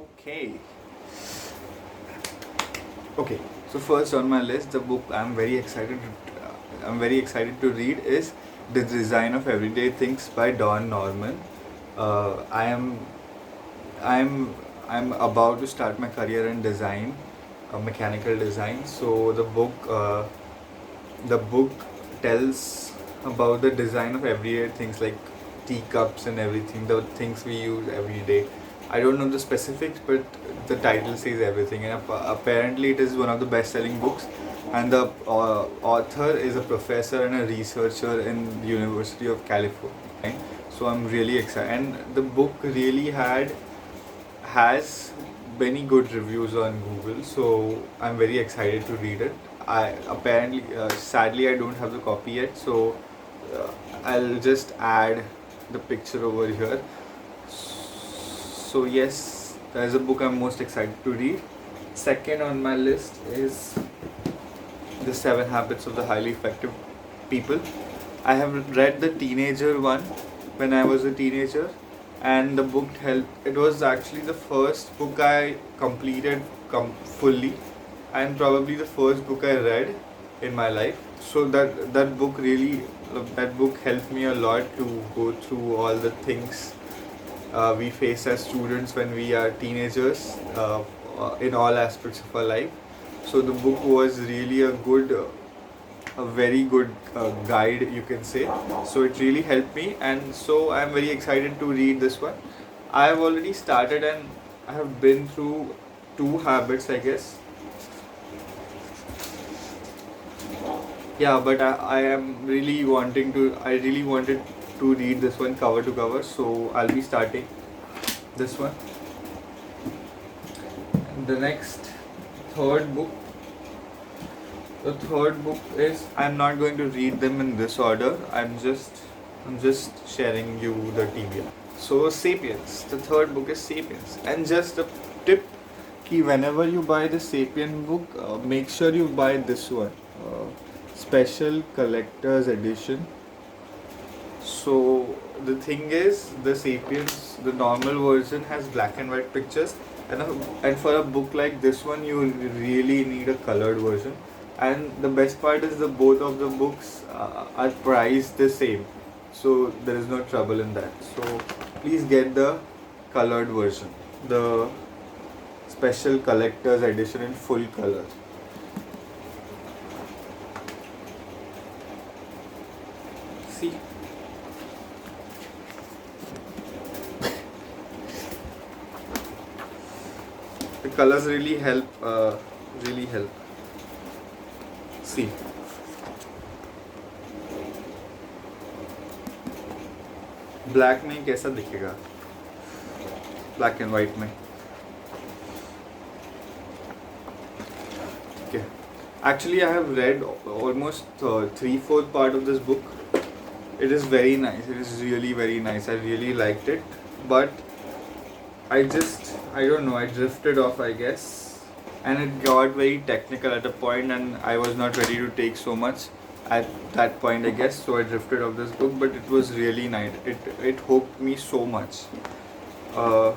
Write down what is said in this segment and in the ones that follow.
Okay. Okay. So first on my list, the book I'm very excited to read is The Design of Everyday Things by Don Norman. Uh, I am I'm I'm about to start my career in design, mechanical design. So the book tells about the design of everyday things like teacups and everything, the things we use every day. I don't know the specifics, but the title says everything, and apparently it is one of the best-selling books. And the author is a professor and a researcher in the University of California. Right? So I'm really excited, and the book really has many good reviews on Google, so I'm very excited to read it. Sadly, I don't have the copy yet, so uh, I'll just add the picture over here. So yes, that is a book I'm most excited to read. Second on my list is The Seven Habits of the Highly Effective People. I have read the teenager one when I was a teenager, and the book helped. It was actually the first book I completed fully, and probably the first book I read in my life. So that book helped me a lot to go through all the things we face as students when we are teenagers, in all aspects of our life. So the book was really a very good guide, you can say. So it really helped me, and so I'm very excited to read this one. I have already started, and I have been through two habits, I guess. Yeah, but I really wanted to read this one cover to cover, so I'll be starting this one. And the next third book the third book is, I'm not going to read them in this order. I'm just sharing you the TBR. So Sapiens. The third book is Sapiens. And just a tip, कि whenever you buy the Sapien book, make sure you buy this one, special collector's edition. So the thing is, the Sapiens, the normal version has black and white pictures, and for a book like this one, you really need a colored version. And the best part is the both of the books are priced the same, so there is no trouble in that. So please get the colored version, the special collector's edition in full color. See, the colors really help. Really help. See, black में कैसा दिखेगा, black and white में. Okay. Actually, I have read almost 3/4 part of this book. It is very nice. It is really very nice. I really liked it, but I don't know. I drifted off, I guess, and it got very technical at a point, and I was not ready to take so much at that point, I guess. So I drifted off this book, but it was really nice. It hooked me so much. Uh,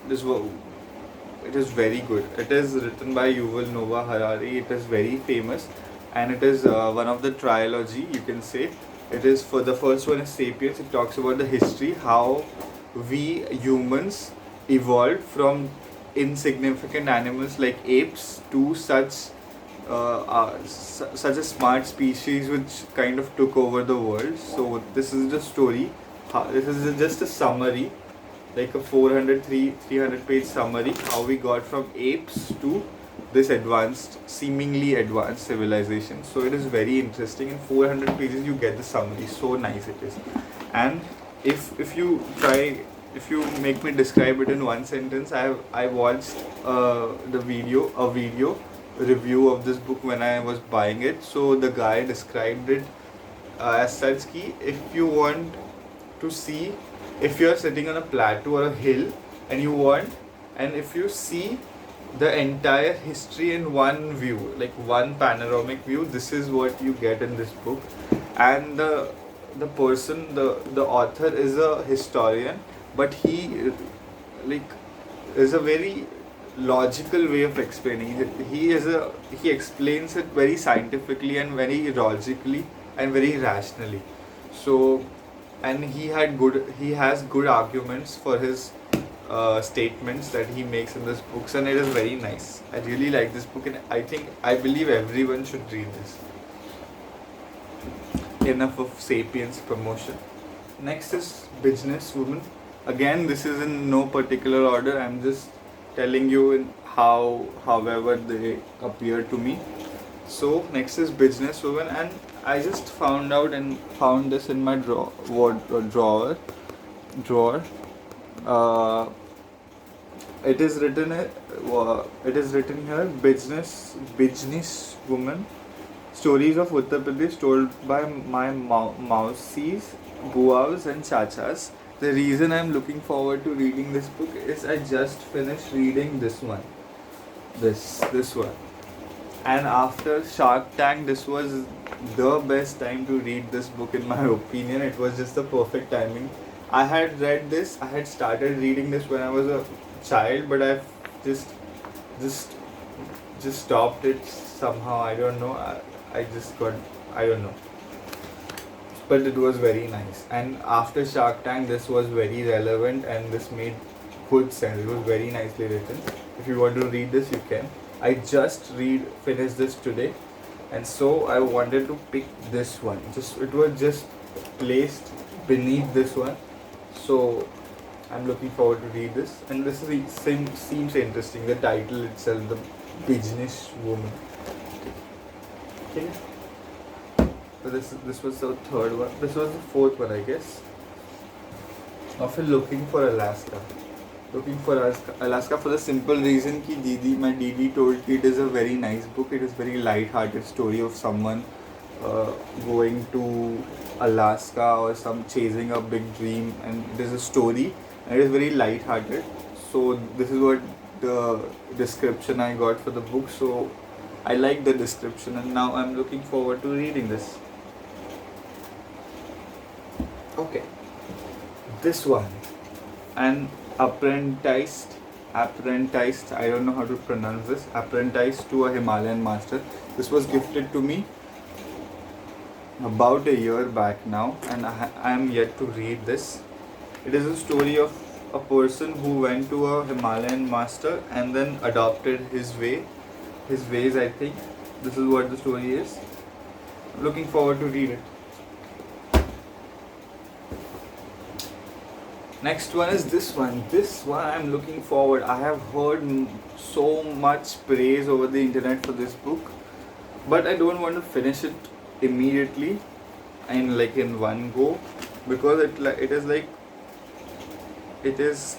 it is very good. It is written by Yuval Noah Harari. It is very famous, and it is one of the trilogy, you can say. It is, for the first one is Sapiens. It talks about the history, how we humans evolved from insignificant animals like apes to such a smart species which kind of took over the world. So this is the story. This is just a summary, like a 300 page summary, how we got from apes to this seemingly advanced civilization. So it is very interesting. In 400 pages you get the summary. So nice it is. And if you make me describe it in one sentence, I watched a video review of this book when I was buying it. So the guy described it as such ki, if you want to see, if you are sitting on a plateau or a hill, and if you see the entire history in one view, like one panoramic view, this is what you get in this book. And the author is a historian, but he, like, is a very logical way of explaining it. He explains it very scientifically and very logically and very rationally. So, and he has good arguments for his statements that he makes in this books, and it is very nice. I really like this book, and I believe everyone should read this. Enough of Sapiens promotion. Next is Bijnis Woman. Again, this is in no particular order. I'm just telling you in however they appear to me. So next is Bijnis Woman, and I just found this in my drawer. It is written here, Bijnis Woman, stories of Uttar Pradesh told by my mausis, buas and chachas. The reason I'm looking forward to reading this book is I just finished reading this one. This one. And after Shark Tank, this was the best time to read this book in my opinion. It was just the perfect timing. I had started reading this when I was a child, but I've just stopped it somehow. I don't know. I don't know. But it was very nice. And after Shark Tank, this was very relevant and this made good sense. It was very nicely written. If you want to read this, you can. I just finished this today, and so I wanted to pick this one. It was just placed beneath this one. So I'm looking forward to read this, and this seems interesting. The title itself, the Bijnis Woman. Okay. So this was the third one. This was the fourth one, I guess. Often looking for Alaska. Looking for Alaska for the simple reason that my Didi told me it is a very nice book. It is very light-hearted story of someone going to Alaska or some chasing a big dream, and it is a story and it is very light-hearted. So this is what the description I got for the book. So I like the description, and now I'm looking forward to reading this. Okay, this one, and Apperenticed, I don't know how to pronounce this. Apperenticed to a Himalayan master. This was gifted to me about a year back now, and I am yet to read this. It is a story of a person who went to a Himalayan master and then adopted his ways. I think this is what the story is. I'm looking forward to read it. Next one is this one. This one I'm looking forward. I have heard so much praise over the internet for this book, but I don't want to finish it immediately and in one go, because it is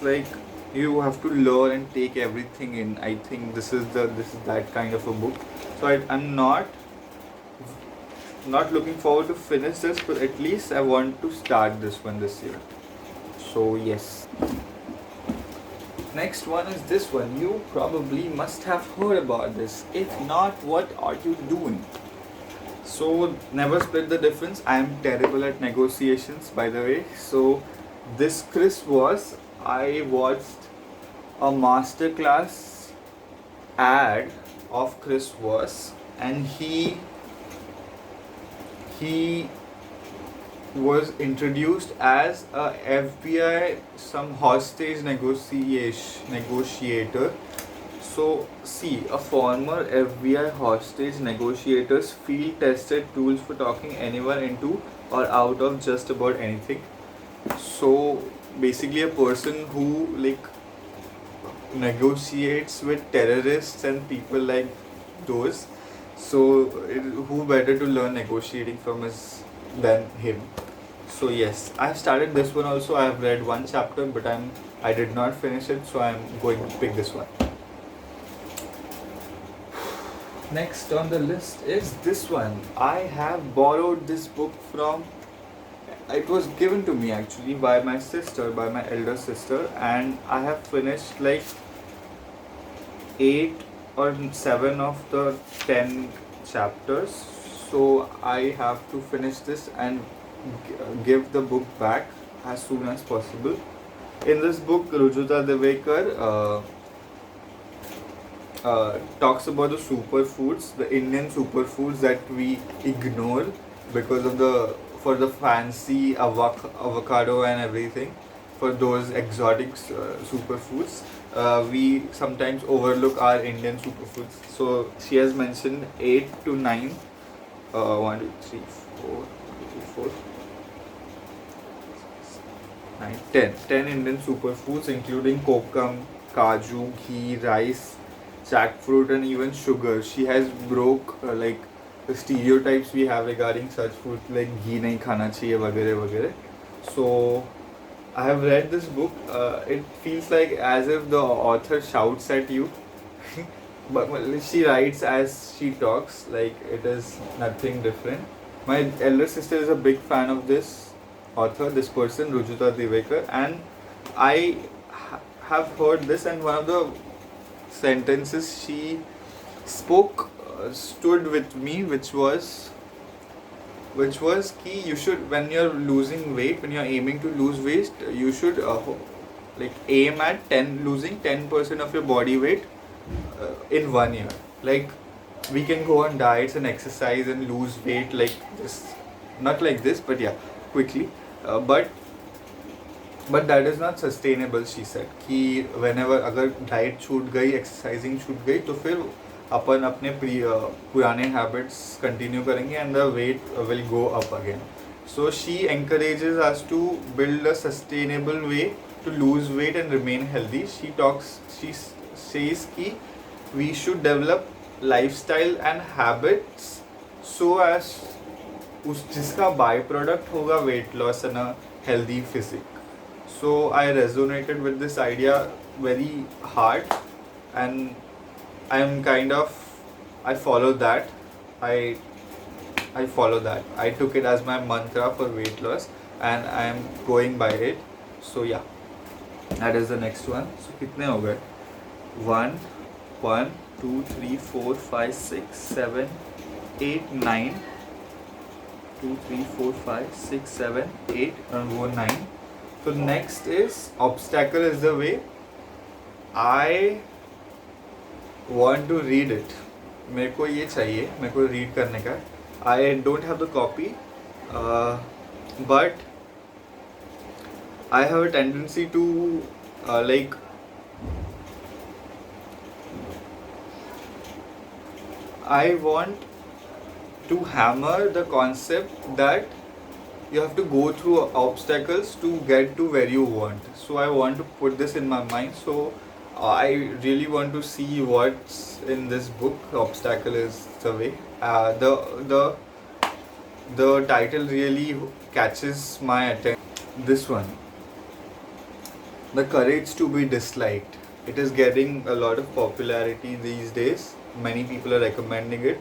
like you have to learn and take everything in. I think this is that kind of a book. So I'm not looking forward to finish this, but at least I want to start this one this year. So yes. Next one is this one. You probably must have heard about this. If not, what are you doing? So never split the difference. I am terrible at negotiations, by the way. So this I watched a masterclass ad of Chris Voss, and he was introduced as a FBI hostage negotiator. So see, a former FBI hostage negotiator's field tested tools for talking anyone into or out of just about anything. So basically a person who negotiates with terrorists and people like those. So who better to learn negotiating from than him. So yes, I have started this one also. I have read one chapter, but I did not finish it, so I am going to pick this one. Next on the list is this one. I have borrowed this book it was given to me actually by my elder sister, and I have finished 8 or 7 of the 10 chapters. So I have to finish this and give the book back as soon as possible. In this book, Rujuta Diwekar talks about the superfoods, the Indian superfoods that we ignore because of for the fancy avocado and everything, for those exotic superfoods. We sometimes overlook our Indian superfoods. So she has mentioned 8 to 9, 1, 2, 3, 4, 1, 2, 3, 4, 9, 10 Indian superfoods, including kokum, kaju, ghee, rice, jackfruit, and even sugar. She has broke like the stereotypes we have regarding such food, like ghee nahi khana chahiye vagere vagere. So I have read this book. It feels like as if the author shouts at you, but she writes as she talks. Like it is nothing different. My elder sister is a big fan of this author, this person, Rujuta Diwekar, and I have heard this, and one of the sentences she spoke stood with me, which was ki you should, when you're losing weight, when you're aiming to lose weight, you should like aim at losing 10% of your body weight in 1 year. Like we can go on diets and exercise and lose weight like this, not like this, but yeah, quickly. But that is not sustainable, she said. कि whenever अगर diet छूट गई, exercising छूट गई, तो फिर अपन अपने पुराने habits continue करेंगे and the weight will go up again. So she encourages us to build a sustainable way to lose weight and remain healthy. She says कि we should develop lifestyle and habits so as जिसका by product होगा weight loss and a healthy physique. So I resonated with this idea very hard, and I follow that. I follow that. I took it as my mantra for weight loss, and I am going by it. So yeah, that is the next one. So कितने हो गए? 1, 2, 3, 4, 5, 6, 7, 8, 9. 2, 3, 4, 5, 6, 7, 8 and 1, 9. So next is obstacle is the way. I want to read it. मेरे को ये चाहिए, मेरे को read करने का. I don't have the copy, but I have a tendency to like I want to hammer the concept that you have to go through obstacles to get to where you want. So I want to put this in my mind. So I really want to see what's in this book. Obstacle is the way. The title really catches my attention. This one, The Courage to be Disliked. It is getting a lot of popularity these days. Many people are recommending it.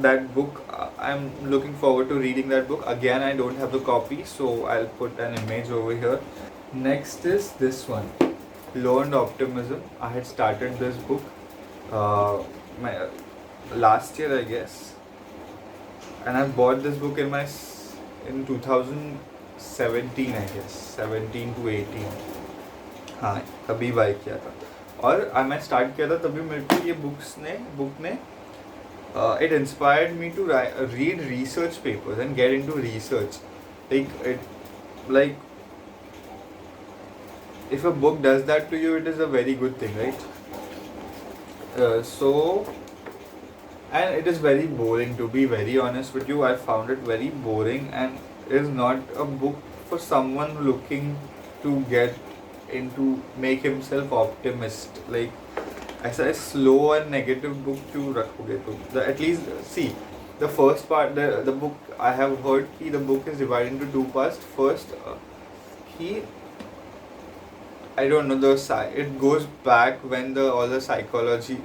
That book, I'm looking forward to reading that book. Again, I don't have the copy, so I'll put an image over here. Next is this one, Learned Optimism. I had started this book last year, I guess, and I bought this book in 2017, I guess, 17 to 18. हाँ, तभी bye किया था. और मैं start किया था तभी मेरे को ये बुक ने it inspired me to read research papers and get into research. Like if a book does that to you, it is a very good thing, right? And it is very boring, to be very honest with you. I found it very boring, and it is not a book for someone looking to get into, make himself optimist. Like ऐसा slow and negative book क्यों रखोगे तुम? At least see the first part. The book, I have heard कि the book is divided into 2 parts. First, I don't know, it goes back when all the psychology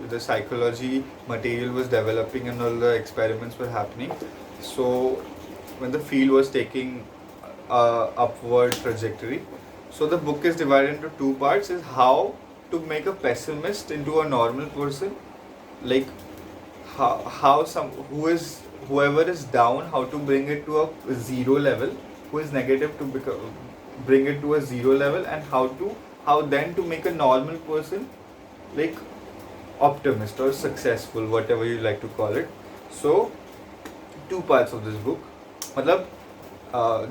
material was developing and all the experiments were happening. So when the field was taking upward trajectory. So the book is divided into 2 parts. Is how to make a pessimist into a normal person, like whoever is down, how to bring it to a 0 level, who is negative to become bring it to a zero level, and how then to make a normal person like optimist or successful, whatever you like to call it. So two parts of this book. मतलब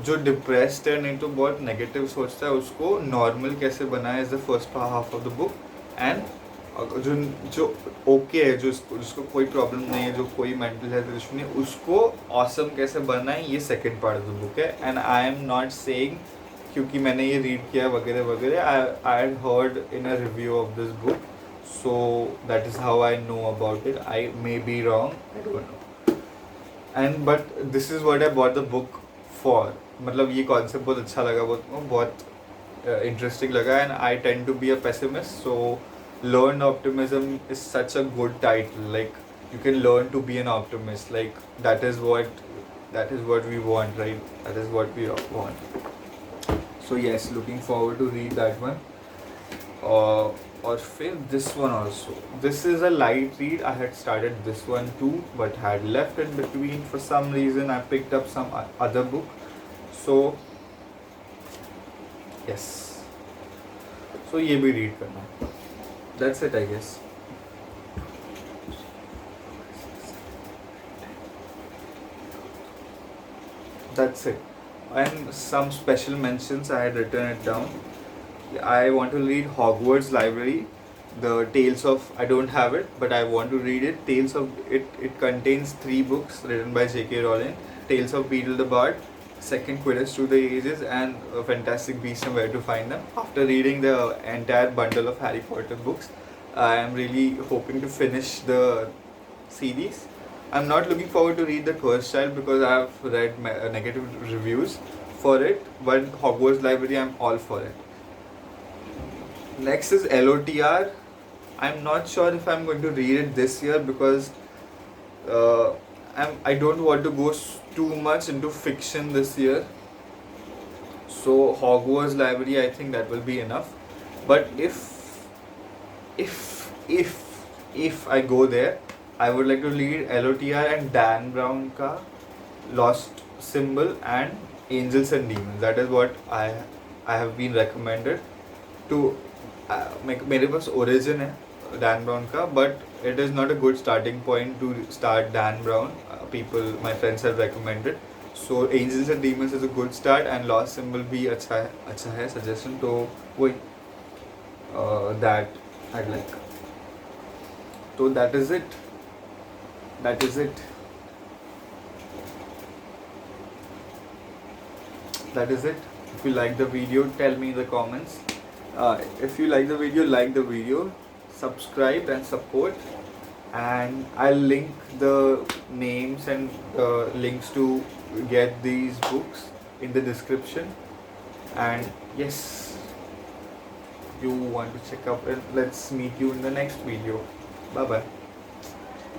जो depressed है नहीं तो बहुत negative सोचता है उसको normal कैसे बनाए is the first half of the book, and जो जो ओके है, जिसको कोई प्रॉब्लम नहीं है, जो कोई मेंटल हेल्थ इशू नहीं है, उसको ऑसम कैसे बनाए, ये second part of the book है. And I am not saying क्योंकि मैंने ये रीड किया वगैरह वगैरह, I had heard in a review of this book, so that is how I know about it. I may be wrong, I don't know. And but this is what I bought the book for. मतलब ये concept बहुत अच्छा लगा, बहुत interesting लगा. And I tend to be a pessimist, so learn optimism is such a good title. Like you can learn to be an optimist. Like that is what we want, right? That is what we want. So yes, looking forward to read that one. Or फिर this one also. This is a light read. I had started this one too, but had left in between for some reason. I picked up some other book. So yes. So ये भी read करना. That's it, I guess. That's it. And some special mentions, I had written it down. I want to read Hogwarts Library, the Tales of, I don't have it, but I want to read it. Tales of, it contains 3 books written by J.K. Rowling. Tales of Beetle the Bard, Second Quidditch Through the Ages, and Fantastic Beasts and Where to Find Them. After reading the entire bundle of Harry Potter books, I am really hoping to finish the series. I'm not looking forward to read The Cursed Child because I have read negative reviews for it, but Hogwarts Library, I'm all for it. Next is LOTR. I'm not sure if I'm going to read it this year because I don't want to go too much into fiction this year. So Hogwarts Library, I think that will be enough. But if I go there, I would like to read LOTR and Dan Brown ka Lost Symbol and Angels and Demons. That is what I have been recommended to make. मेरे पास origin है Dan Brown का, but it is not a good starting point to start Dan Brown. My friends have recommended. So Angels and Demons is a good start, and Lost Symbol भी अच्छा है suggestion. तो वही that I'd like. So that is it. If you like the video, tell me in the comments. If you like the video, like the video, subscribe and support. And I'll link the names and links to get these books in the description. And yes, you want to check up, and let's meet you in the next video. Bye bye.